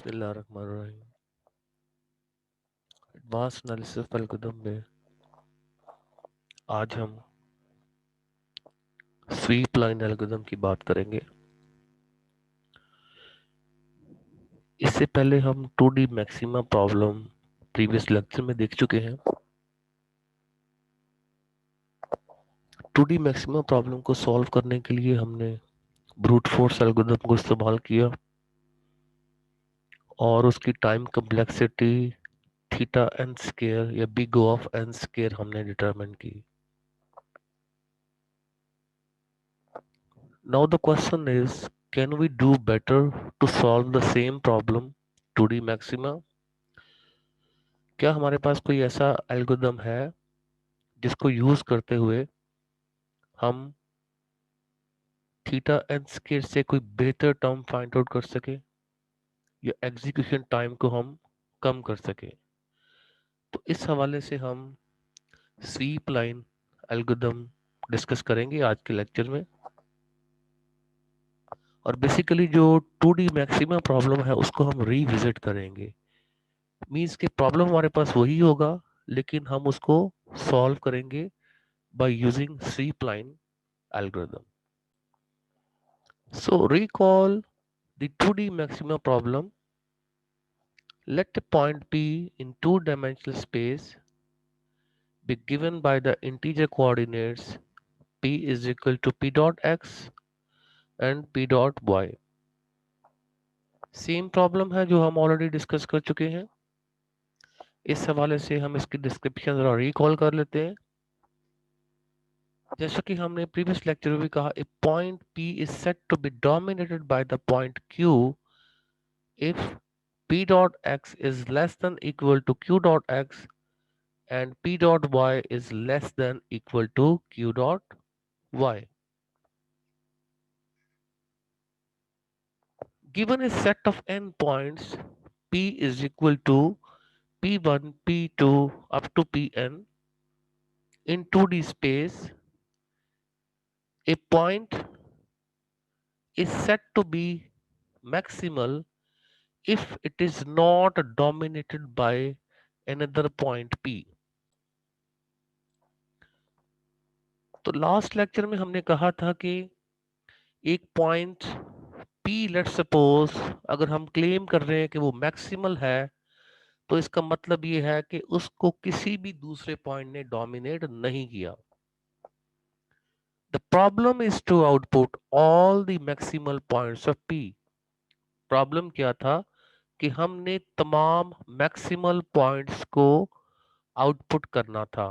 बिस्मिल्लाहिर्रहमानिर्रहीम। Advance analysis algorithm में आज हम स्वीप लाइन एल्गोरिथम की बात करेंगे। इससे पहले हम 2D maxima problem previous lecture में देख चुके हैं। 2D मैक्सिमा प्रॉब्लम को सॉल्व करने के लिए हमने ब्रूट फोर्स एल्गोरिथम को इस्तेमाल किया और उसकी time complexity theta N square या big O of N square हमने डिटरमिन की। Now the question is, can we do better to solve the same problem 2D maxima? क्या हमारे पास कोई ऐसा एल्गोरिथम है जिसको यूज करते हुए हम थीटा एन स्क्वायर से कोई बेहतर टर्म फाइंड आउट कर सके या एग्जीक्यूशन टाइम को हम कम कर सके? तो इस हवाले से हम स्वीप लाइन एल्गोरिथम डिस्कस करेंगे आज के लेक्चर में। और बेसिकली जो 2D मैक्सिमा प्रॉब्लम है उसको हम रिविजिट करेंगे। मीन्स के प्रॉब्लम हमारे पास वही होगा लेकिन हम उसको सॉल्व करेंगे by using C-spline algorithm. So recall the 2D maxima problem. Let a point P in two-dimensional space be given by the integer coordinates P is equal to P dot X and P dot Y. Same problem है जो हम already discuss कर चुके हैं। इस हवाले से हम इसकी डिस्क्रिप्शन जरा रिकॉल कर लेते हैं। जैसा कि हमने प्रीवियस लेक्चर में भी कहा, ए point P is said to be dominated by the point Q if P dot X is less than equal to Q dot X and P dot Y is less than equal to Q dot Y. Given a set of n points, P is equal to P1, P2 up to Pn in 2D space, a point is said to be maximal if it is not dominated by another point P. तो last lecture में हमने कहा था कि एक point P let suppose अगर हम claim कर रहे हैं कि वो मैक्सिमल है तो इसका मतलब ये है कि उसको किसी भी दूसरे पॉइंट ने डोमिनेट नहीं किया। The problem is to output all the maximal points of P। Problem क्या था कि हमने तमाम मैक्सिमल पॉइंट्स को आउटपुट करना था।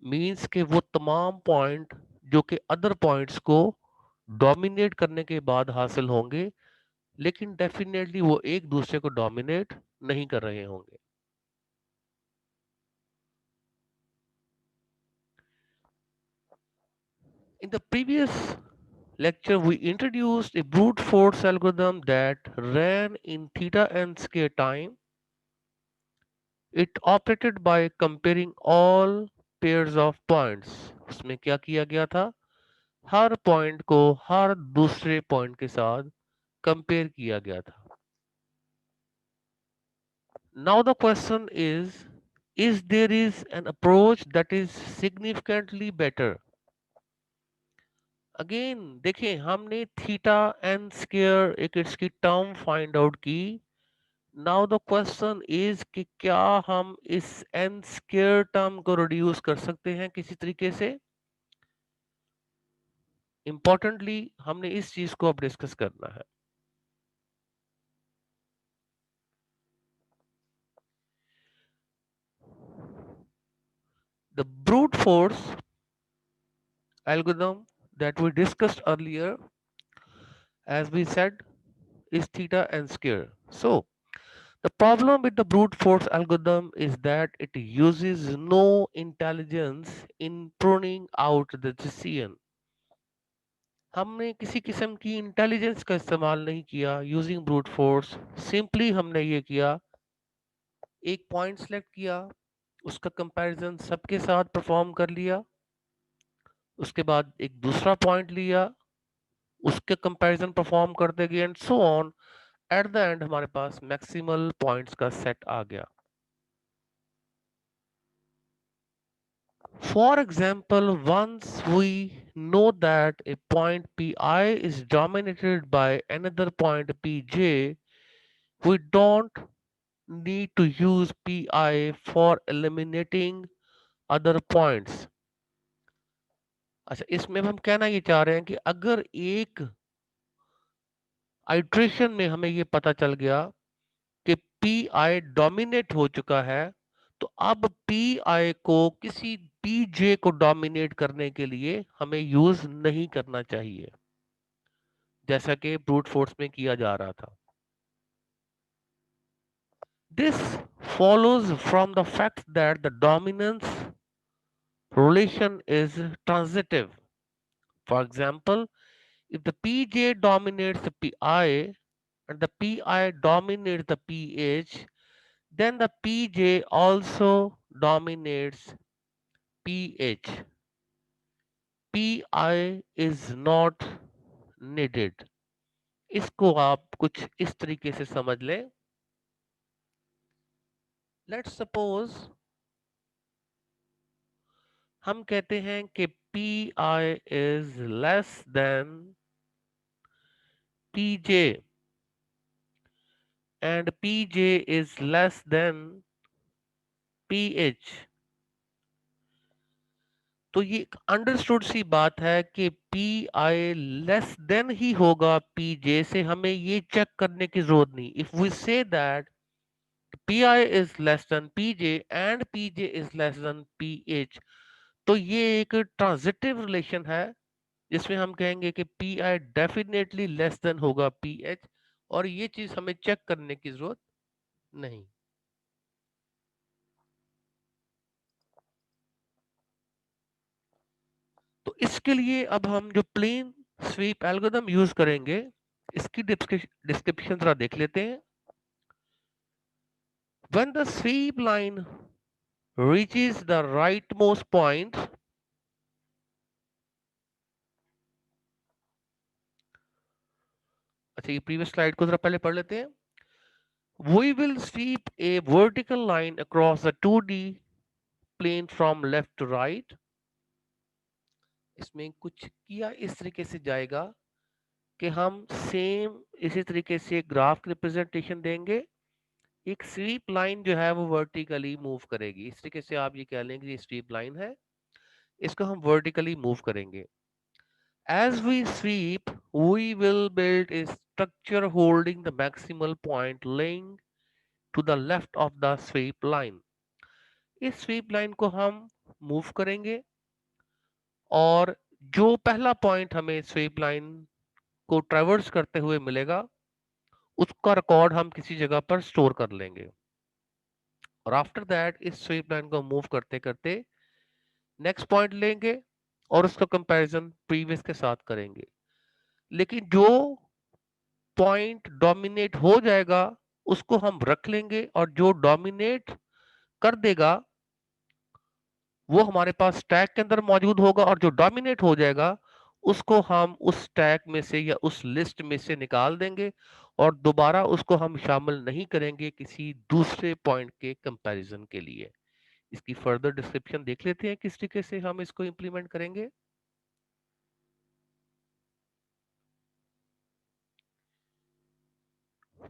मींस के वो तमाम पॉइंट जो कि अदर पॉइंट्स को डोमिनेट करने के बाद हासिल होंगे लेकिन डेफिनेटली वो एक दूसरे को डोमिनेट नहीं कर रहे होंगे। In the previous lecture, we introduced a brute force algorithm that ran in theta n square time. It operated by comparing all pairs of points. उसमें क्या किया गया था? हर पॉइंट को हर दूसरे पॉइंट के साथ कंपेयर किया गया था। Now the question is there is an approach that is significantly better? Again देखें, हमने थीटा एन स्क्वायर एक इसकी टर्म फाइंड आउट की। नाउ द क्वेश्चन इज कि क्या हम इस एन स्क्वायर टर्म को रिड्यूस कर सकते हैं किसी तरीके से? इंपॉर्टेंटली हमने इस चीज को अब डिस्कस करना है। The brute force algorithm that we discussed earlier, as we said, is theta n square. So the problem with the brute force algorithm is that it uses no intelligence in pruning out the decision. हमने किसी किस्म की intelligence का इस्तेमाल नहीं किया using brute force. Simply हमने ये किया, एक पॉइंट सेलेक्ट किया, उसका कंपैरिजन सबके साथ परफॉर्म कर लिया, उसके बाद एक दूसरा पॉइंट लिया, उसके कंपैरिजन परफॉर्म करते गए and so on at the end हमारे पास मैक्सिमल पॉइंट्स का सेट आ गया. For example, once we know that a point Pi is dominated by another point Pj, we don't need to use Pi for eliminating other points. अच्छा, इसमें हम कहना ये चाह रहे हैं कि अगर एक आइट्रेशन में हमें ये पता चल गया कि पी आई डोमिनेट हो चुका है, तो अब पी आई को किसी पी जे को डोमिनेट करने के लिए हमें यूज नहीं करना चाहिए, जैसा कि ब्रूट फोर्स में किया जा रहा था. This follows from the fact that the dominance relation is transitive. For example, if the pj dominates the pi and the pi dominates the ph, then the pj also dominates ph. pi is not needed. इसको आप कुछ इस तरीके से समझ लें. Let's suppose हम कहते हैं कि P I is less than P J and P J is less than P H. तो ये एक अंडरस्टूड सी बात है कि पी आई लेस देन ही होगा पी जे से, हमें ये चेक करने की जरूरत नहीं. If we say that P I is less than P J and P J is less than P H, तो ये एक ट्रांजिटिव रिलेशन है जिसमें हम कहेंगे कि P I definitely less than होगा पी एच, और ये चीज हमें चेक करने की जरूरत नहीं. तो इसके लिए अब हम जो प्लेन स्वीप एल्गोरिथम यूज करेंगे, इसकी डिस्क्रिप्शन जरा देख लेते हैं. When the SVEEP line reaches the rightmost point, अच्छा ये प्रीवियस स्लाइड को जरा पहले पढ़ लेते हैं. We will sweep a vertical line across the 2D plane from left to right. इसमें कुछ किया इस तरीके से जाएगा कि हम सेम इसी तरीके से ग्राफ रिप्रेजेंटेशन देंगे. एक स्वीप लाइन जो है वो वर्टिकली मूव करेगी. इस तरीके से आप ये कह लेंगे ये स्वीप लाइन है, इसको हम वर्टिकली मूव करेंगे. As we sweep, we will build a structure holding the maximal point lying to the left of the sweep line. इस स्वीप लाइन को हम मूव करेंगे और जो पहला पॉइंट हमें स्वीप लाइन को ट्रेवर्स करते हुए मिलेगा, उसका रिकॉर्ड हम किसी जगह पर स्टोर कर लेंगे. और आफ्टर दैट इस स्वीप लाइन को मूव करते करते नेक्स्ट पॉइंट लेंगे और उसका कंपैरिजन प्रीवियस के साथ करेंगे. लेकिन जो पॉइंट डोमिनेट हो जाएगा उसको हम रख लेंगे, और जो डोमिनेट कर देगा वो हमारे पास स्टैक के अंदर मौजूद होगा, और जो डोमिनेट हो जाएगा उसको हम उस स्टैक में से या उस लिस्ट में से निकाल देंगे, और दोबारा उसको हम शामिल नहीं करेंगे किसी दूसरे पॉइंट के कंपैरिजन के लिए. इसकी फर्दर डिस्क्रिप्शन देख लेते हैं किस तरीके से हम इसको इंप्लीमेंट करेंगे.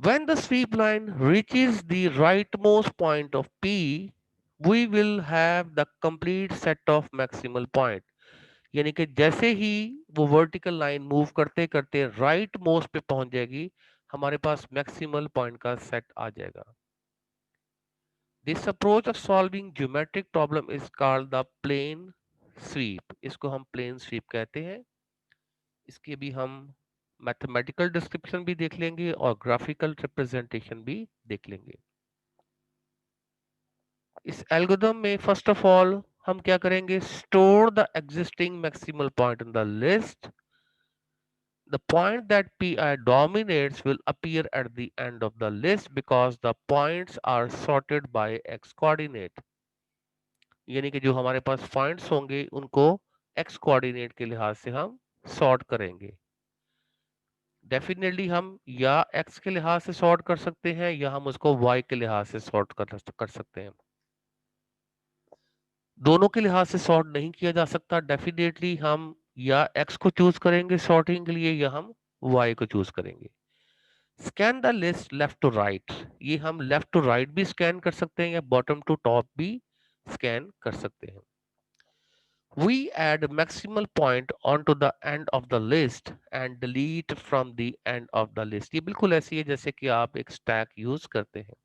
When the sweep line reaches the rightmost point of P, we will have the complete set of maximal point. यानी कि जैसे ही वो वर्टिकल लाइन मूव करते करते राइट मोस्ट पे पहुंच जाएगी, हमारे पास मैक्सिमल पॉइंट का सेट आ जाएगा. This approach of solving geometric problem is called the plane sweep. इसको हम प्लेन स्वीप कहते हैं. इसके भी हम मैथमेटिकल डिस्क्रिप्शन भी देख लेंगे और ग्राफिकल रिप्रेजेंटेशन भी देख लेंगे. इस एल्गोरिथम में फर्स्ट ऑफ ऑल हम क्या करेंगे, store the existing maximal point in the list. The point that Pi dominates will appear at the end of the list because the points are sorted by x coordinate. यानी कि जो हमारे पास points होंगे उनको x coordinate के लिहाज से हम सॉर्ट करेंगे. डेफिनेटली हम या एक्स के लिहाज से सॉर्ट कर सकते हैं या हम उसको वाई के लिहाज से सॉर्ट कर सकते हैं। दोनों के लिहाज से सॉर्ट नहीं किया जा सकता। डेफिनेटली हम या एक्स को चूज करेंगे सॉर्टिंग के लिए या हम वाई को चूज करेंगे। Scan the list left to right, ये हम लेफ्ट टू राइट भी स्कैन कर सकते हैं या बॉटम टू टॉप भी स्कैन कर सकते हैं। We add maximal point onto the end of the list and delete from the end of the list। ये बिल्कुल ऐसी है जैसे कि आप एक स्टैक यूज करते हैं।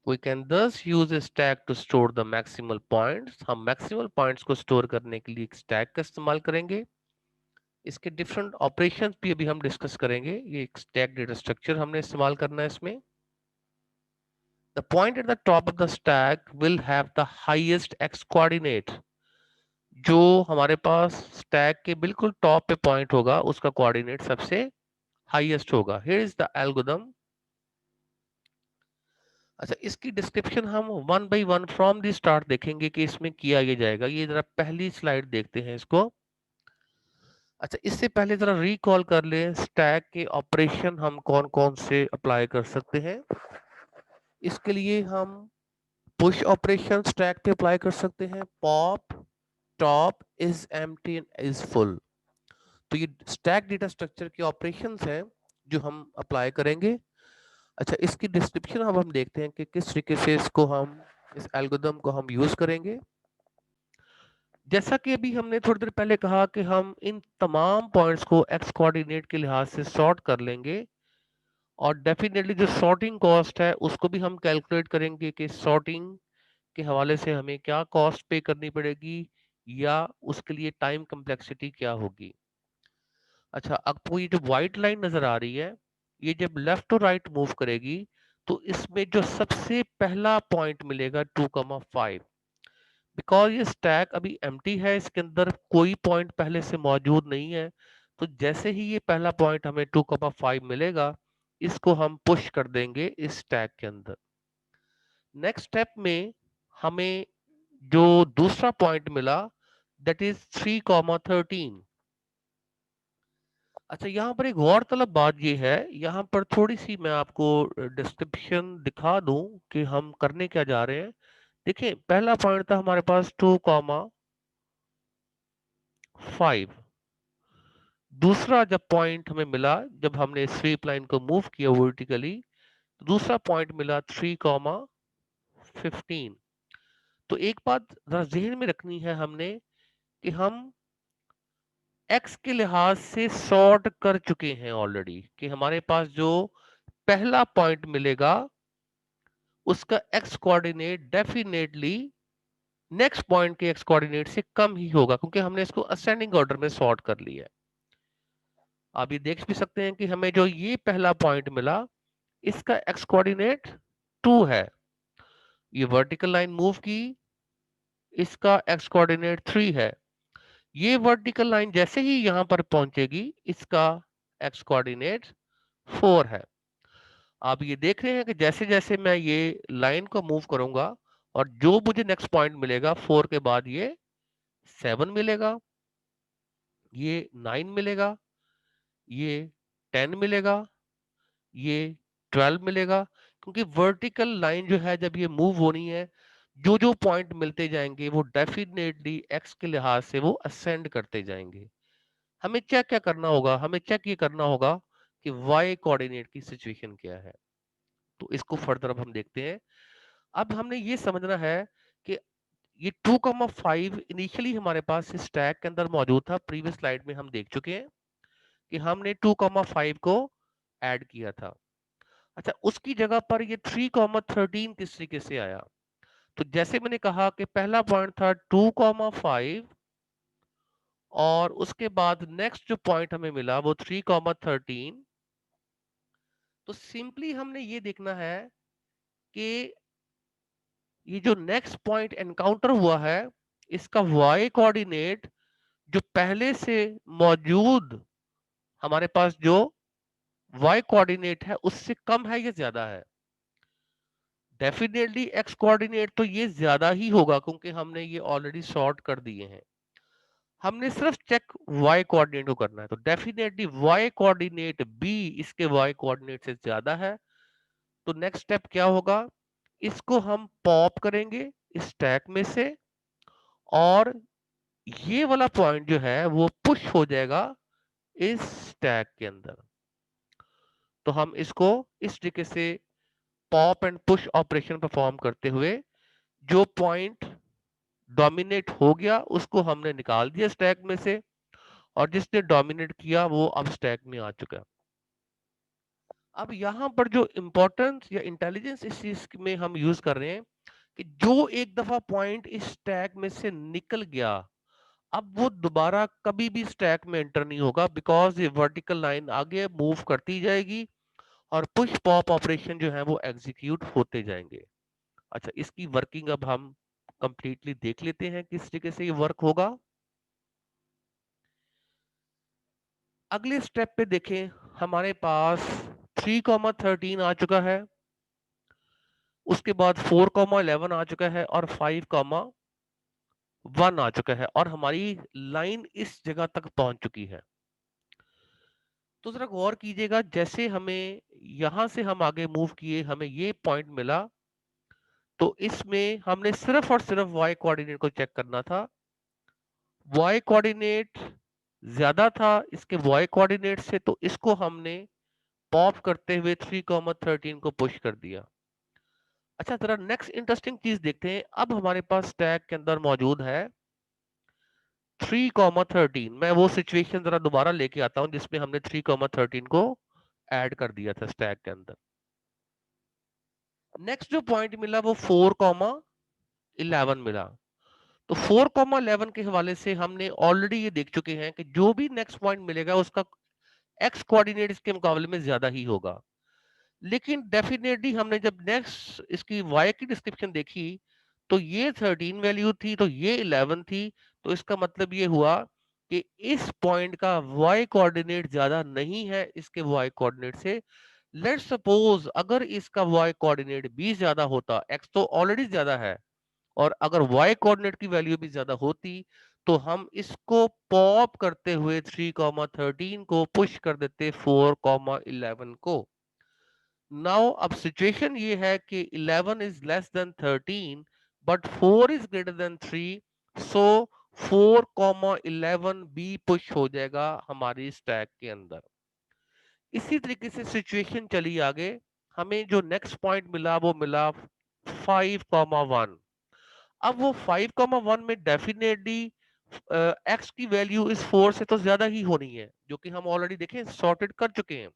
We can thus use a stack to store the maximal points। हम maximal points को स्टोर करने के लिए एक स्टैक का इस्तेमाल करेंगे। इसके डिफरेंट ऑपरेशंस भी अभी हम डिस्कस करेंगे। ये एक स्टैक डेटा स्ट्रक्चर हमने इस्तेमाल करना है इसमें। The point at the top of the stack will have the highest x coordinate। जो हमारे पास स्टैक के बिल्कुल टॉप पे पॉइंट होगा उसका कोऑर्डिनेट सबसे हाईएस्ट होगा। Here is the algorithm. अच्छा, इसकी डिस्क्रिप्शन हम one by one from the start देखेंगे कि इसमें किया ये जाएगा। ये जरा पहली स्लाइड देखते हैं इसको। अच्छा, इससे पहले जरा रिकॉल कर ले स्टैक के ऑपरेशन हम कौन कौन से अप्लाई कर सकते हैं। इसके लिए हम पुश ऑपरेशन स्टैक पे अप्लाई कर सकते हैं। Pop top is empty and is full. तो ये स्टैक डेटा स्ट्रक्चर के ऑपरेशंस हैं जो हम अप्लाई करेंगे। अच्छा, इसकी डिस्क्रिप्शन अब हम देखते हैं कि किस तरीके से इसको हम इस एल्गोरिथम को हम यूज करेंगे। जैसा कि अभी हमने थोड़ी देर पहले कहा कि हम इन तमाम पॉइंट्स को एक्स कोऑर्डिनेट के लिहाज से सॉर्ट कर लेंगे और डेफिनेटली जो सॉर्टिंग कॉस्ट है उसको भी हम कैलकुलेट करेंगे कि सॉर्टिंग के हवाले से हमें क्या कॉस्ट पे करनी पड़ेगी या उसके लिए टाइम कम्प्लेक्सिटी क्या होगी। अच्छा, आपको ये जो व्हाइट लाइन नजर आ रही है ये जब लेफ्ट टू राइट मूव करेगी तो इसमें जो सबसे पहला पॉइंट मिलेगा 2,5। बिकॉज ये स्टैक अभी एम्प्टी है, इसके अंदर कोई पॉइंट पहले से मौजूद नहीं है, तो जैसे ही ये पहला पॉइंट हमें 2,5 मिलेगा इसको हम पुश कर देंगे इस स्टैक के अंदर। नेक्स्ट स्टेप में हमें जो दूसरा पॉइंट मिला दैट इज 3,13। अच्छा, यहाँ पर एक गौरतलब बात ये है, यहाँ पर थोड़ी सी मैं आपको डिस्क्रिप्शन दिखा दूं कि हम करने क्या जा रहे हैं। देखिए, पहला पॉइंट था हमारे पास 2,5। दूसरा जब पॉइंट हमें मिला जब हमने स्वीप लाइन को मूव किया वर्टिकली, दूसरा पॉइंट मिला 3,15। तो एक बात जरा जहन में रखनी है हमने कि हम एक्स के लिहाज से सॉर्ट कर चुके हैं ऑलरेडी, कि हमारे पास जो पहला पॉइंट मिलेगा उसका x coordinate definitely next point के एक्स कोऑर्डिनेट से कम ही होगा क्योंकि हमने इसको असेंडिंग ऑर्डर में सॉर्ट कर लिया है। आप ये देख भी सकते हैं कि हमें जो ये पहला पॉइंट मिला इसका एक्स कोऑर्डिनेट 2 है। ये वर्टिकल लाइन मूव की, इसका एक्स कोऑर्डिनेट 3 है। ये वर्टिकल लाइन जैसे ही यहां पर पहुंचेगी इसका एक्स कोऑर्डिनेट 4 है। आप ये देख रहे हैं कि जैसे जैसे मैं ये लाइन को मूव करूंगा और जो मुझे नेक्स्ट पॉइंट मिलेगा 4 के बाद ये 7 मिलेगा, ये 9 मिलेगा, ये 10 मिलेगा, ये 12 मिलेगा। क्योंकि वर्टिकल लाइन जो है जब ये मूव होनी है, जो जो पॉइंट मिलते जाएंगे वो डेफिनेटली एक्स के लिहाज से वो असेंड करते जाएंगे। हमें चेक क्या करना होगा, हमें चेक ये करना होगा कि वाई कोऑर्डिनेट की सिचुएशन क्या है। तो इसको फर्दर अब हम देखते हैं। अब हमने ये समझना है कि ये 2,5 इनिशियली हमारे पास इस स्टैक के अंदर मौजूद था। प्रीवियस स्लाइड में हम देख चुके हैं कि हमने 2,5 को ऐड किया था। अच्छा, उसकी जगह पर ये 3,13 किस तरीके से आया। तो जैसे मैंने कहा कि पहला पॉइंट था 2,5 और उसके बाद नेक्स्ट जो पॉइंट हमें मिला वो 3,13। तो सिंपली हमने ये देखना है कि ये जो नेक्स्ट पॉइंट एनकाउंटर हुआ है इसका वाई कोऑर्डिनेट जो पहले से मौजूद हमारे पास जो वाई कोऑर्डिनेट है उससे कम है या ज्यादा है। डेफिनेटली एक्स कोऑर्डिनेट तो ये ज्यादा ही होगा क्योंकि हमने ये ऑलरेडी सॉर्ट कर दिए हैं। हमने सिर्फ चेक y कोऑर्डिनेट को करना है, तो डेफिनेटली y कोऑर्डिनेट b इसके y कोऑर्डिनेट से ज्यादा है। तो नेक्स्ट स्टेप क्या होगा, इसको हम पॉप करेंगे स्टैक में से, और ये वाला पॉइंट जो है वो पुश हो जाएगा इस स्टैक के अंदर। तो हम इसको इस तरीके से pop and push operation perform करते हुए जो पॉइंट डोमिनेट हो गया उसको हमने निकाल दिया स्टैक में से, और जिसने डोमिनेट किया वो अब स्टैक में आ चुका है। अब यहां पर जो इंपॉर्टेंस या इंटेलिजेंस इस चीज में हम यूज कर रहे हैं कि जो एक दफा पॉइंट इस स्टैक में से निकल गया, अब वो दोबारा कभी भी स्टैक में एंटर नहीं होगा, बिकॉज ये वर्टिकल लाइन आगे मूव करती जाएगी और पुश पॉप ऑपरेशन जो है वो एग्जीक्यूट होते जाएंगे। अच्छा, इसकी वर्किंग अब हम कंप्लीटली देख लेते हैं किस तरीके से ये वर्क होगा। अगले स्टेप पे देखें, हमारे पास 3,13 आ चुका है, उसके बाद 4,11 आ चुका है, और 5,1 आ चुका है, और हमारी लाइन इस जगह तक पहुंच चुकी है। तो जरा गौर कीजिएगा, जैसे हमें यहां से हम आगे मूव किए, हमें ये पॉइंट मिला, तो इसमें हमने सिर्फ और सिर्फ y कोऑर्डिनेट को चेक करना था। y कोऑर्डिनेट ज्यादा था इसके y कोऑर्डिनेट से, तो इसको हमने पॉप करते हुए 3,13 को पुश कर दिया। अच्छा, जरा नेक्स्ट इंटरेस्टिंग चीज देखते हैं। अब हमारे पास स्टैक के अंदर मौजूद है 3,13। मैं वो सिचुएशन जरा दोबारा लेके आता हूं जिसमें हमने 3,13 को ऐड कर दिया था स्टैक के अंदर। नेक्स्ट जो पॉइंट मिला वो 4,11 मिला। तो 4,11 के हवाले से हमने ऑलरेडी ये देख चुके हैं कि जो भी नेक्स्ट पॉइंट मिलेगा उसका एक्स कोऑर्डिनेट इसके मुकाबले में ज्यादा ही होगा। लेकिन डेफिनेटली हमने जब नेक्स्ट इसकी वाई की डिस्क्रिप्शन देखी, तो ये 13 वैल्यू थी, तो ये 11 थी। तो इसका मतलब ये हुआ कि इस पॉइंट का वाई कोऑर्डिनेट ज्यादा नहीं है इसके वाई कोऑर्डिनेट से। लेट्स सपोज अगर इसका वाई कोऑर्डिनेट भी ज्यादा होता, एक्स तो ऑलरेडी ज्यादा है, और अगर वाई कोऑर्डिनेट की वैल्यू भी ज्यादा होती, तो हम इसको पॉप करते हुए 3,13 को पुश कर देते 4,11 को। नाउ अब सिचुएशन ये है कि 11 is less then 13 but 4 is greater than 3, सो 4,11 भी पुश हो जाएगा हमारी स्टैक के अंदर। इसी तरीके से सिचुएशन चली आगे, हमें जो नेक्स्ट पॉइंट मिला वो मिला 5,1। अब वो 5,1 में डेफिनेटली एक्स की वैल्यू इस 4 से तो ज्यादा ही होनी है, जो कि हम ऑलरेडी देखें सॉर्टेड कर चुके हैं।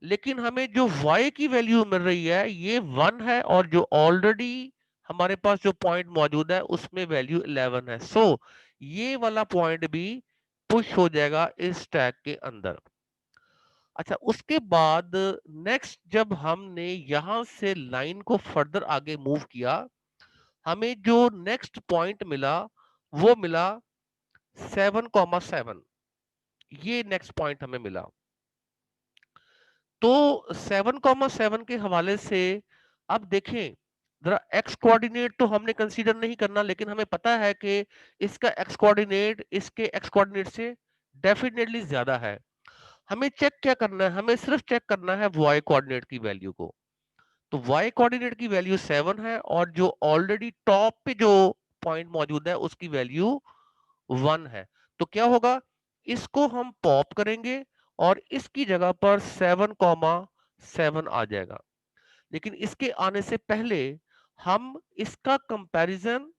लेकिन हमें जो y की वैल्यू मिल रही है ये 1 है, और जो ऑलरेडी हमारे पास जो पॉइंट मौजूद है उसमें वैल्यू 11 है। सो ये वाला पॉइंट भी पुश हो जाएगा इस टैग के अंदर। अच्छा, उसके बाद नेक्स्ट जब हमने यहां से लाइन को फर्दर आगे मूव किया, हमें जो नेक्स्ट पॉइंट मिला वो मिला 7,7। ये नेक्स्ट पॉइंट हमें मिला। तो 7,7 के हवाले से अब देखें, जरा एक्स कोऑर्डिनेट तो हमने कंसीडर नहीं करना, लेकिन हमें पता है कि इसका एक्स कोऑर्डिनेट इसके एक्स कोऑर्डिनेट से डेफिनेटली ज्यादा है। हमें चेक क्या करना है, हमें सिर्फ चेक करना है वाई कोऑर्डिनेट की वैल्यू को। तो वाई कोऑर्डिनेट की वैल्यू 7 है, और जो ऑलरेडी टॉप पे जो पॉइंट मौजूद है उसकी वैल्यू 1 है। तो क्या होगा, इसको हम पॉप करेंगे और इसकी जगह पर 7,7 आ जाएगा। लेकिन इसके आने से पहले हम इसका कंपैरिजन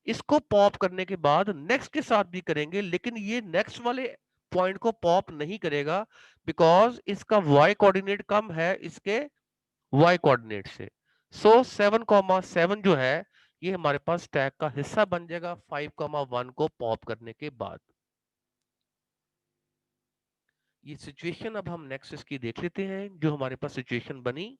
इसको पॉप करने के बाद नेक्स्ट के साथ भी करेंगे, लेकिन ये नेक्स्ट वाले पॉइंट को पॉप नहीं करेगा, बिकॉज इसका y कोऑर्डिनेट कम है इसके y कोऑर्डिनेट से। सो 7,7 जो है ये हमारे पास स्टैक का हिस्सा बन जाएगा 5,1 को पॉप करने के बाद। ये सिचुएशन अब हम नेक्स्ट इसकी देख लेते हैं जो हमारे पास सिचुएशन बनी।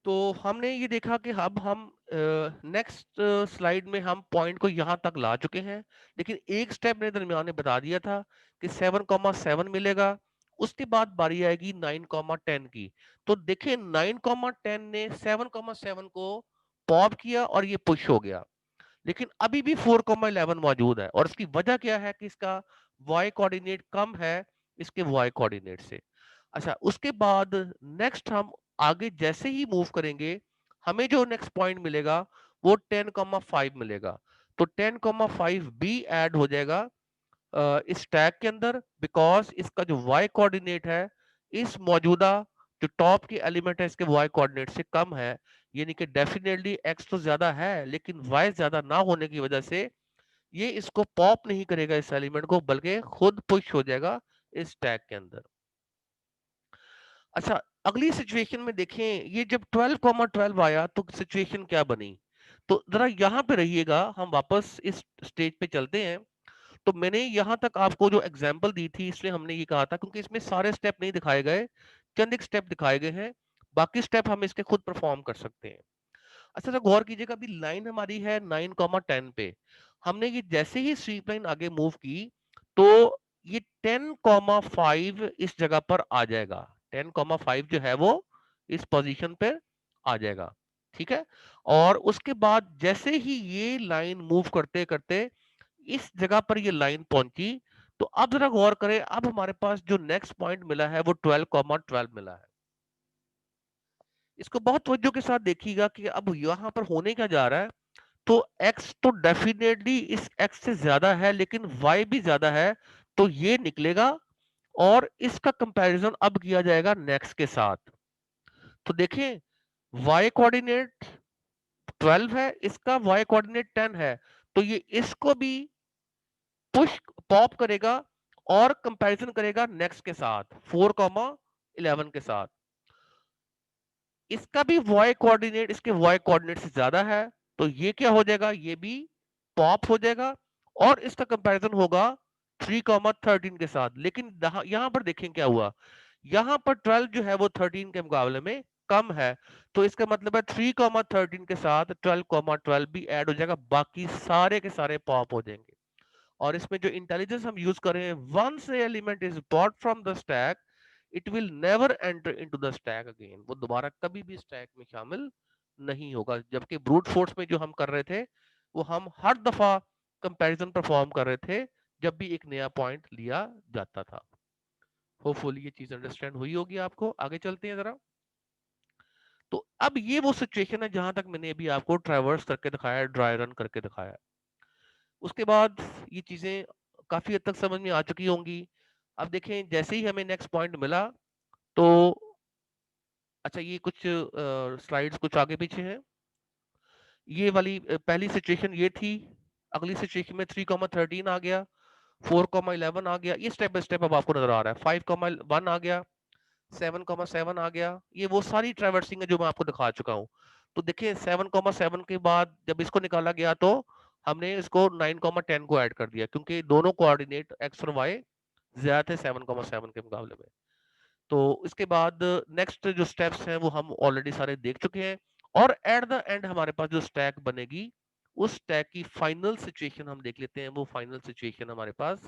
तो हमने ये देखा कि अब हम नेक्स्ट स्लाइड में हम पॉइंट को यहां तक ला चुके हैं, लेकिन एक स्टेप मेरे दरमियान ने बता दिया था कि 7,7 मिलेगा। उसके बाद बारी आएगी 9,10 की। तो देखें 9,10 ने 7,7 को पॉप किया और ये पुश हो गया, लेकिन अभी भी 4,11 मौजूद है, और इसकी वजह क्या है कि इसका y कोऑर्डिनेट कम है इसके y कोऑर्डिनेट से। अच्छा, उसके बाद नेक्स्ट हम आगे जैसे ही मूव करेंगे, हमें जो नेक्स्ट पॉइंट मिलेगा वो 10,5 मिलेगा। तो 10,5 भी ऐड हो जाएगा इस टैग के अंदर, बिकॉज इसका जो y कोऑर्डिनेट है इस मौजूदा जो टॉप की एलिमेंट है इसके y कोऑर्डिनेट से कम है। यानी कि डेफिनेटली x तो ज्यादा है, लेकिन y ज्यादा ना होने की वजह से ये इसको पॉप नहीं करेगा इस एलिमेंट को, बल्कि खुद पुश हो जाएगा इस टैग के अंदर। अच्छा, अगली सिचुएशन में देखें, ये जब 12,12 आया तो सिचुएशन क्या बनी। तो जरा यहाँ पे रहिएगा, हम वापस इस स्टेज पे चलते हैं। तो मैंने यहाँ तक आपको जो एग्जाम्पल दी थी इसमें हमने ये कहा था, क्योंकि इसमें सारे स्टेप नहीं दिखाए गए, चंद एक स्टेप दिखाए गए हैं, बाकी स्टेप हम इसके खुद परफॉर्म कर सकते हैं। अच्छा, तो गौर कीजिएगा, अभी लाइन हमारी है 9,10 पे, हमने ये जैसे ही स्वीप लाइन आगे मूव की तो ये 10,5 इस जगह पर आ जाएगा। 10,5 जो है वो इस पोजीशन पे आ जाएगा, ठीक है। और उसके बाद जैसे ही ये लाइन मूव करते करते इस जगह पर ये लाइन पहुंची, तो अब जरा गौर करें, अब हमारे पास जो नेक्स्ट पॉइंट मिला है वो 12,12 मिला है। इसको बहुत तवज्जो के साथ देखिएगा कि अब यहां पर होने क्या जा रहा है। तो x तो डेफिनेटली इस x से ज्यादा है, लेकिन y भी ज्यादा है, तो ये निकलेगा और इसका कंपैरिजन अब किया जाएगा नेक्स्ट के साथ। तो देखें, y कोऑर्डिनेट 12 है, इसका y कोऑर्डिनेट 10 है, तो ये इसको भी पुश पॉप करेगा और कंपैरिजन करेगा नेक्स्ट के साथ 4,11 के साथ। इसका भी y कोऑर्डिनेट इसके y कोऑर्डिनेट से ज्यादा है, तो ये क्या हो जाएगा, ये भी पॉप हो जाएगा और इसका कंपैरिजन होगा 3,13 के साथ। लेकिन यहां पर देखें क्या हुआ, यहां पर 12 जो है वो 13 के मुकाबले में कम है, तो इसका मतलब है 3,13 के साथ 12,12 भी ऐड हो जाएगा, बाकी सारे के सारे पॉप हो जाएंगे। और इसमें जो इंटेलिजेंस हम यूज कर रहे हैं, once element is popped from the stack it will never enter into the stack again, वो दोबारा कभी भी स्टैक में शामिल नहीं होगा। जबकि ब्रूट फोर्स में जो हम कर रहे थे वो हम हर दफा कंपैरिजन परफॉर्म कर रहे थे जब भी एक नया पॉइंट लिया जाता था। होपफुली ये चीज अंडरस्टैंड हुई होगी आपको। आगे चलते हैं जरा। तो अब ये वो सिचुएशन है जहां तक मैंने अभी आपको ट्रैवर्स करके दिखाया, ड्राई रन करके दिखाया। उसके बाद ये चीजें काफी हद तक समझ में आ चुकी होंगी। अब देखें, जैसे ही हमें नेक्स्ट पॉइंट मिला तो अच्छा, ये कुछ स्लाइड्स कुछ आगे पीछे हैं। ये वाली पहली सिचुएशन ये थी, अगली सिचुएशन में 3,13 आ गया, 4,11 आ गया, ये स्टेप बाय स्टेप अब आपको नजर आ रहा है। 5,1 आ गया, 7,7 आ गया, ये वो सारी ट्रैवर्सिंग है जो मैं आपको दिखा चुका हूँ। तो देखिए 7,7 के बाद जब इसको निकाला गया तो हमने इसको 9,10 को ऐड कर दिया, क्योंकि दोनों कोऑर्डिनेट एक्स और वाई ज्यादा थे 7,7 के मुकाबले में। तो इसके बाद नेक्स्ट जो स्टेप्स हैं वो हम ऑलरेडी सारे देख चुके हैं। और एट द एंड हमारे पास जो स्टैक बनेगी, उस स्टैक की फाइनल सिचुएशन हम देख लेते हैं। वो फाइनल सिचुएशन हमारे पास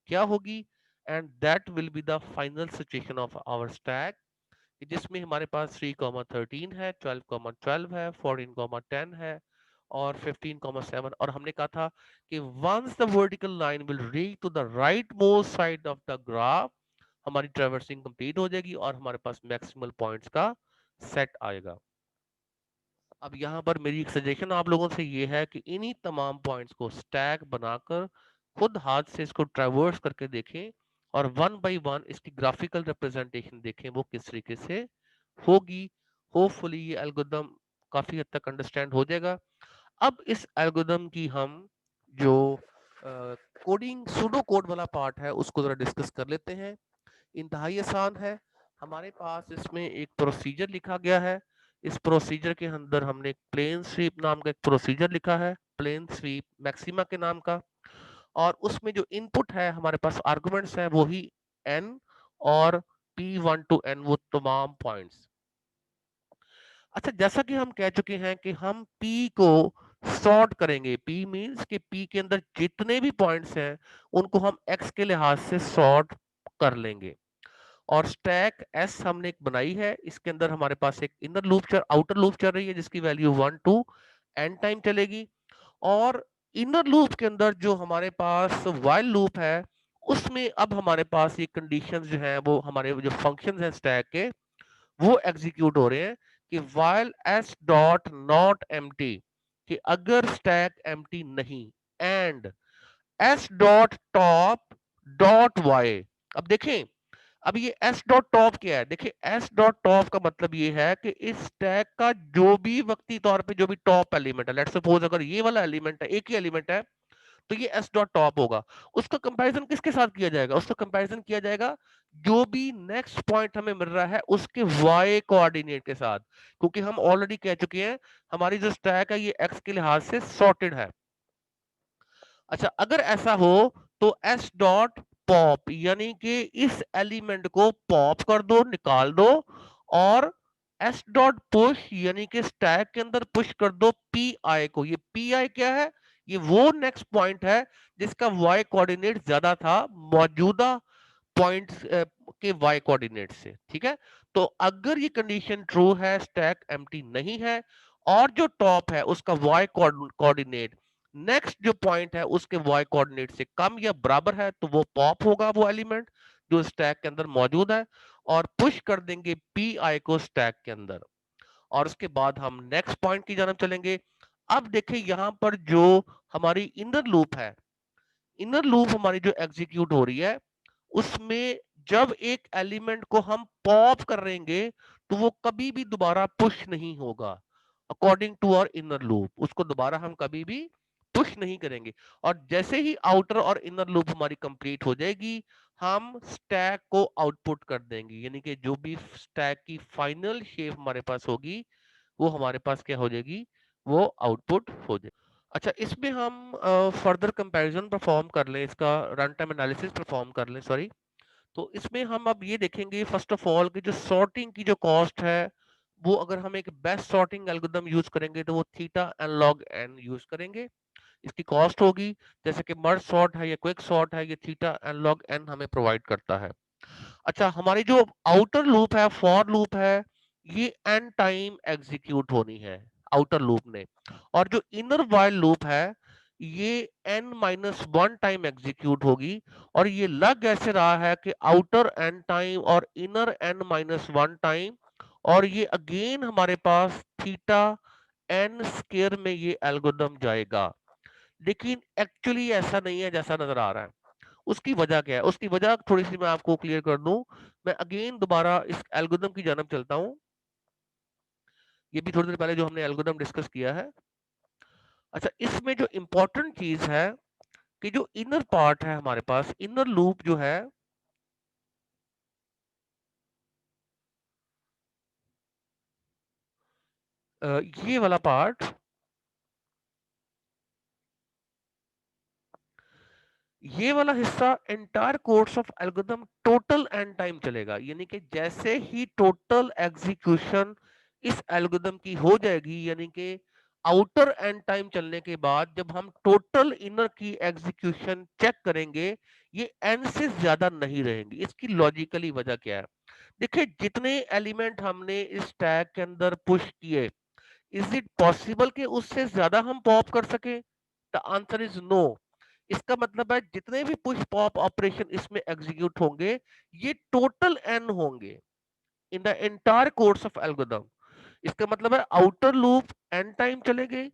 क्या होगी, and that will be the final situation of our stack, जिसमें हमारे पास 3,13 है, 12,12 है, 14,10 है और 15,7। और हमने कहा था कि once the vertical line will reach to the right most side of the graph, हमारी ट्रैवर्सिंग कंप्लीट हो जाएगी और हमारे पास मैक्सिमल पॉइंट्स का सेट आएगा। अब यहाँ पर मेरी एक सजेशन आप लोगों से ये है कि इन्हीं तमाम पॉइंट्स को स्टैक बनाकर खुद हाथ से इसको ट्रैवर्स करके देखें और वन बाय वन इसकी ग्राफिकल रिप्रेजेंटेशन देखें वो किस तरीके से होगी। होपफुली ये एल्गोरिथम काफी हद तक अंडरस्टैंड हो जाएगा। अब इस एल्गोरिथम की हम जो कोडिंग सूडो कोड वाला पार्ट है उसको जरा डिस्कस कर लेते हैं। इंतहाई आसान है। हमारे पास इसमें एक प्रोसीजर लिखा गया है। इस प्रोसीजर के अंदर हमने प्लेन स्वीप नाम का एक प्रोसीजर लिखा है, प्लेन स्वीप मैक्सिमा के नाम का। और उसमें जो इनपुट है हमारे पास आर्गुमेंट्स है वो ही एन और P1 to N, वो तमाम पॉइंट्स। अच्छा, जैसा कि हम कह चुके हैं कि हम P को सॉर्ट करेंगे। P मींस कि P के अंदर जितने भी पॉइंट्स हैं उनको हम X के लिहाज से सॉर्ट कर लेंगे। और स्टैक एस हमने एक बनाई है, इसके अंदर हमारे पास एक इनर लूप आउटर लूप चल रही है जिसकी वैल्यू 1 टू एन टाइम चलेगी। और इनर लूप के अंदर जो हमारे पास वाइल लूप है उसमें अब हमारे पास ये कंडीशंस जो है वो हमारे जो फंक्शंस हैं स्टैक के वो एग्जीक्यूट हो रहे हैं कि while s dot not empty, कि अगर स्टैक एम्प्टी नहीं, and s dot top dot y. अब देखें, अब ये s डॉट टॉप क्या है, देखिए s डॉट टॉप का मतलब ये है कि इस स्टैक का जो भी वक्ती तौर पे जो भी टॉप एलिमेंट है, लेट्स सपोज अगर ये वाला एलिमेंट है, एक ही एलिमेंट है, तो ये एस डॉट टॉप होगा। उसका कंपैरिजन किसके साथ किया जाएगा, उसका कंपैरिजन किया जाएगा जो भी नेक्स्ट पॉइंट हमें मिल रहा है उसके वाई कोऑर्डिनेट के साथ, क्योंकि हम ऑलरेडी कह चुके हैं हमारी जो स्टैक है ये एक्स के लिहाज से सॉर्टेड है। अच्छा, अगर ऐसा हो तो एस डॉट पॉप, यानी कि इस एलिमेंट को पॉप कर दो, निकाल दो, और एस डॉट पुश यानी कि स्टैक के अंदर पुश कर दो पी आई को। ये पी आई क्या है, ये वो नेक्स्ट पॉइंट है जिसका वाई कोऑर्डिनेट ज्यादा था मौजूदा पॉइंट्स के वाई कोऑर्डिनेट से। ठीक है, तो अगर ये कंडीशन ट्रू है, स्टैक एम्प्टी नहीं है, और जो टॉप है उसका वाई कोऑर्डिनेट नेक्स्ट जो पॉइंट है उसके वाई कोऑर्डिनेट से कम या बराबर है, तो वो पॉप होगा वो एलिमेंट जो स्टैक के अंदर मौजूद है, और पुश कर देंगे पी आई को स्टैक के अंदर। और उसके बाद हम नेक्स्ट पॉइंट की जानब चलेंगे। अब देखिए यहां पर जो हमारी इनर लूप है, इनर लूप हमारी जो एग्जीक्यूट हो रही है उसमें जब एक एलिमेंट को हम पॉप करेंगे तो वो कभी भी दोबारा पुश नहीं होगा। According to our inner loop उसको दोबारा हम कभी भी पुश नहीं करेंगे। और जैसे ही आउटर और इनर लूप हमारी कंप्लीट हो जाएगी, हम स्टैक को आउटपुट कर देंगे, यानी कि जो भी स्टैक की फाइनल शेप हमारे पास होगी वो हमारे पास क्या हो जाएगी, वो आउटपुट हो जाएगी। अच्छा, इसमें हम फर्दर कंपैरिजन परफॉर्म कर लें, इसका रन टाइम एनालिसिस परफॉर्म कर लें, सॉरी। तो इसमें हम अब ये देखेंगे फर्स्ट ऑफ ऑल कि जो सॉर्टिंग की जो कॉस्ट है वो अगर हम एक बेस्ट सॉर्टिंग एल्गोरिथम यूज करेंगे तो वो theta n log n use करेंगे, इसकी कॉस्ट होगी। जैसे कि मर्ज सॉर्ट है या क्विक सॉर्ट है, ये थीटा एन लॉग एन हमें प्रोवाइड करता है। अच्छा, हमारी जो आउटर लूप है, फॉर लूप है, ये एन टाइम एग्जीक्यूट होनी है आउटर लूप ने, और जो इनर वाइल लूप है ये n minus one time execute होगी। और ये लग ऐसे रहा है कि आउटर एन टाइम और inner n minus one time, और ये अगेन हमारे पास थीटा एन स्केयर में ये एल्गोरिथम जाएगा। लेकिन एक्चुअली ऐसा नहीं है जैसा नजर आ रहा है। उसकी वजह क्या है, उसकी वजह थोड़ी सी मैं आपको क्लियर कर दूं। मैं अगेन दोबारा इस एल्गोरिथम की जानब चलता हूं। ये भी थोड़ी देर पहले जो हमने एल्गोरिथम डिस्कस किया है। अच्छा, इसमें जो इंपॉर्टेंट चीज है कि जो इनर पार्ट है हमारे पास, इनर लूप जो है, ये वाला पार्ट, ये वाला हिस्सा entire course of algorithm total and time चलेगा, यानी कि जैसे ही टोटल एग्जीक्यूशन इस एल्गोरिथम की हो जाएगी, यानी कि आउटर एंड टाइम चलने के बाद जब हम टोटल इनर की एग्जीक्यूशन चेक करेंगे, ये एन से ज्यादा नहीं रहेंगी। इसकी लॉजिकली वजह क्या है, देखिए जितने एलिमेंट हमने इस टैग के अंदर पुश किए, इज इट पॉसिबल कि उससे ज्यादा हम पॉप कर सके? The answer is no. इसका मतलब है जितने भी पुश पॉप ऑपरेशन इसमें एग्जीक्यूट होंगे ये टोटल एन होंगे in the entire course of algorithm. इसका मतलब है आउटर लूप एन टाइम चलेगी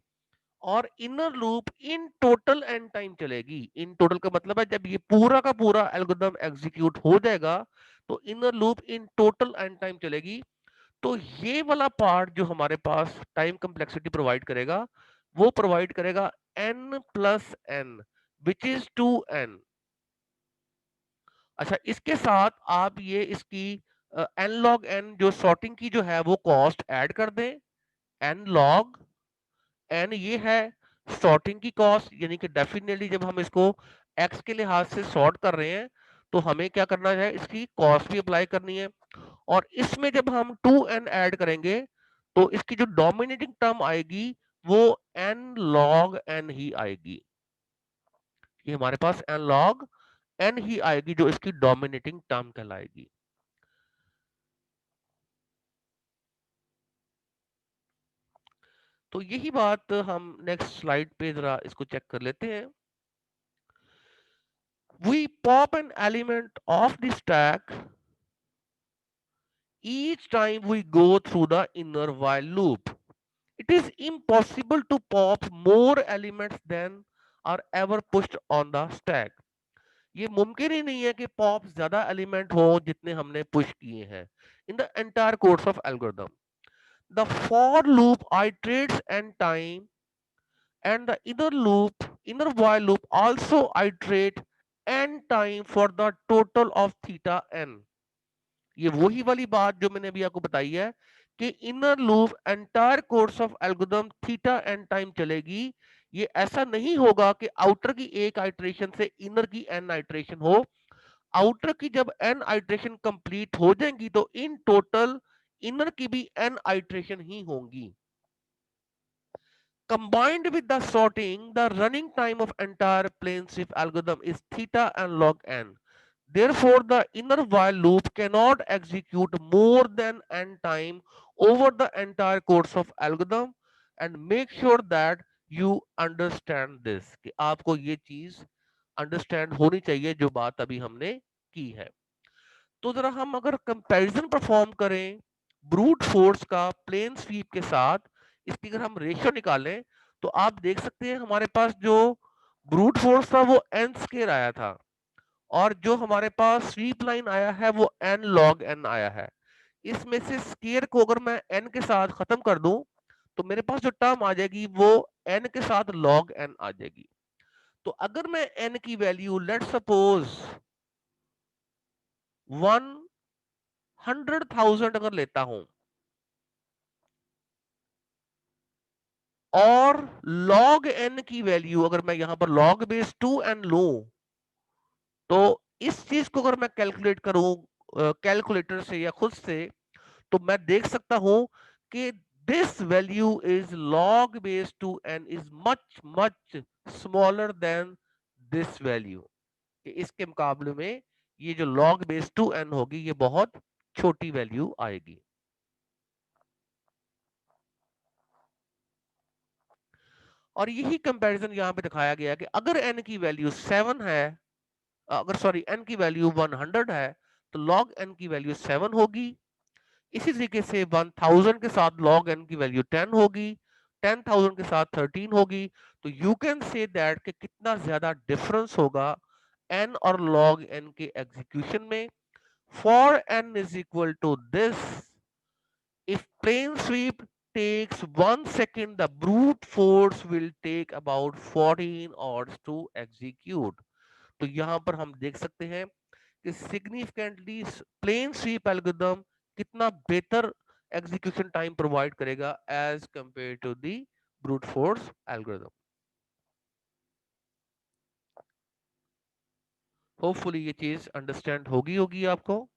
और inner loop in total N time चलेगी। इन टोटल का मतलब है जब ये पूरा का पूरा एल्गोरिथम एग्जीक्यूट हो जाएगा तो inner loop in total N time चलेगी। तो ये वाला पार्ट जो हमारे पास टाइम कम्प्लेक्सिटी प्रोवाइड करेगा वो प्रोवाइड करेगा n plus n which is 2n। अच्छा, इसके साथ आप ये इसकी एन लॉग एन जो सॉर्टिंग की जो है वो कॉस्ट ऐड कर दें। एन लॉग एन ये है सॉर्टिंग की कॉस्ट, यानी कि डेफिनेटली जब हम इसको एक्स के लिहाज से सॉर्ट कर रहे हैं तो हमें क्या करना है, इसकी कॉस्ट भी अप्लाई करनी है। और इसमें जब हम 2n ऐड करेंगे तो इसकी जो डोमिनेटिंग टर्म आएगी वो n log n ही आएगी। ये हमारे पास n log n ही आएगी जो इसकी डोमिनेटिंग टर्म कहलाएगी। तो यही बात हम नेक्स्ट स्लाइड पे जरा इसको चेक कर लेते हैं. We pop an element of the stack each time we go through the inner while loop. It is impossible to pop more elements than are ever pushed on the stack. ये मुमकिन ही नहीं है कि pop ज्यादा element हो जितने हमने push किए हैं इन the entire course of algorithm. The for loop iterates and time and the inner while loop also iterate n time for the total of theta n. ये वही वाली बात जो मैंने अभी आपको बताई है कि inner loop entire course of algorithm theta n time चलेगी. ये ऐसा नहीं होगा कि आउटर की एक आइट्रेशन से इनर की एन आइट्रेशन हो. आउटर की जब एन आइट्रेशन कंप्लीट हो जाएंगी तो इन टोटल इनर की भी एन आइट्रेशन ही होंगी. Combined with the sorting, the running time of entire plane shift algorithm is theta and log n. Therefore, the inner while loop cannot execute more than n time over the entire course of algorithm. And make sure that you understand this कि आपको ये चीज understand होनी चाहिए जो बात अभी हमने की है. तो जरा हम अगर कंपैरिजन परफॉर्म करें ब्रूट फोर्स का प्लेन स्वीप के साथ, इसकी अगर हम रेशियो निकालें तो आप देख सकते हैं हमारे पास जो ब्रूट फोर्स था वो एन स्केयर आया था और जो हमारे पास स्वीप लाइन आया है वो एन लॉग एन आया है. इसमें से स्केयर को अगर मैं एन के साथ खत्म कर दूं तो मेरे पास जो टर्म आ जाएगी वो एन के साथ लॉग एन आ जाएगी. तो अगर मैं एन की वैल्यू लेट सपोज 100,000 अगर लेता हूं और log n की वैल्यू अगर मैं यहां पर log बेस 2n लूं तो इस चीज को अगर मैं कैलकुलेट करूं कैलकुलेटर से या खुद से तो मैं देख सकता हूं कि this value is log base 2n is much much smaller than this value. कि इसके मुकाबले में ये जो log बेस 2n होगी ये बहुत छोटी वैल्यू आएगी. और यही कंपैरिजन यहां पे दिखाया गया कि अगर n की वैल्यू 7 है, अगर सॉरी n की वैल्यू 100 है तो log n की वैल्यू 7 होगी. इसी तरीके से 1000 के साथ log n की वैल्यू 10 होगी, 10,000 के साथ 13 होगी. तो यू कैन से दैट कि कितना ज्यादा डिफरेंस होगा n और log n के एग्जीक्यूशन में. For n is equal to this, if plane sweep takes 1 second, the brute force will take about 14 hours to execute. तो यहां पर हम देख सकते हैं कि सिग्निफिकेंटली प्लेन स्वीप एल्गोरिथम कितना बेहतर एग्जीक्यूशन टाइम प्रोवाइड करेगा as compare to the brute force algorithm. Hopefully ये चीज अंडरस्टैंड होगी होगी आपको.